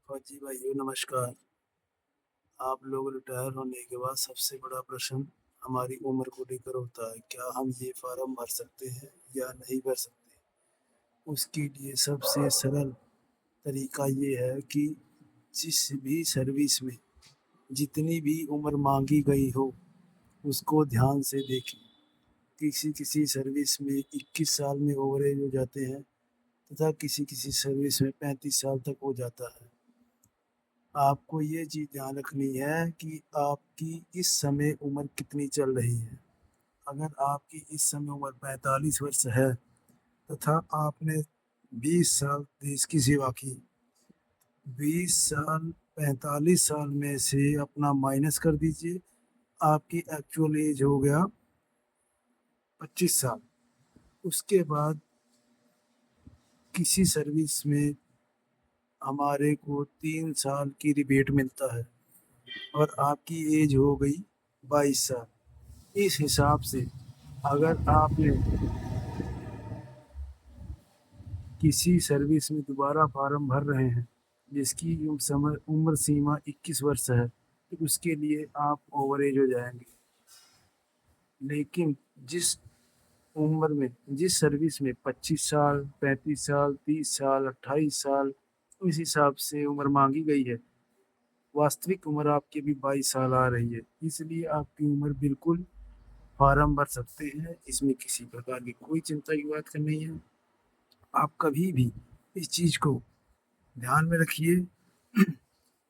फौजी भाइयों नमस्कार। आप लोग रिटायर होने के बाद सबसे बड़ा प्रश्न हमारी उम्र को लेकर होता है, क्या हम ये फॉर्म भर सकते हैं या नहीं भर सकते? उसके लिए सबसे सरल तरीका ये है कि जिस भी सर्विस में जितनी भी उम्र मांगी गई हो, उसको ध्यान से देखें। किसी-किसी सर्विस में 21 साल में ओवरेज हो जाते हैं तथा किसी-किसी सर्विस में 35 साल तक हो जाता है। आपको ये चीज़ ध्यान रखनी है कि आपकी इस समय उम्र कितनी चल रही है। अगर आपकी इस समय उम्र 45 वर्ष है तथा आपने 20 साल देश की सेवा की, 20 साल 45 साल में से अपना माइनस कर दीजिए, आपकी एक्चुअल एज हो गया 25 साल। उसके बाद किसी सर्विस में हमारे को 3 साल की रिबेट मिलता है और आपकी एज हो गई 22 साल। इस हिसाब से अगर आपने किसी सर्विस में दोबारा फॉर्म भर रहे हैं जिसकी उम्र सीमा 21 वर्ष है, तो उसके लिए आप ओवरेज हो जाएंगे। लेकिन जिस सर्विस में 25 साल 35 साल 30 साल 28 साल इस हिसाब से उम्र मांगी गई है, वास्तविक उम्र आपकी भी 22 साल आ रही है, इसलिए आपकी उम्र बिल्कुल फॉर्म भर सकते हैं। इसमें किसी प्रकार की कोई चिंता की बात करनी है। आप कभी भी इस चीज़ को ध्यान में रखिए।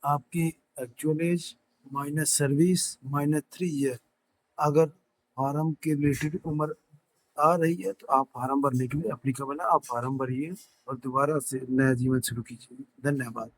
आपकी actual as minus service minus 3 year, अगर फार्म के रिलेटेड उम्र आ रही है तो आप फार्म भरने के लिए एप्लीकेबल है, आप फार्म भरिए और दोबारा से नया जीवन शुरू कीजिए। धन्यवाद।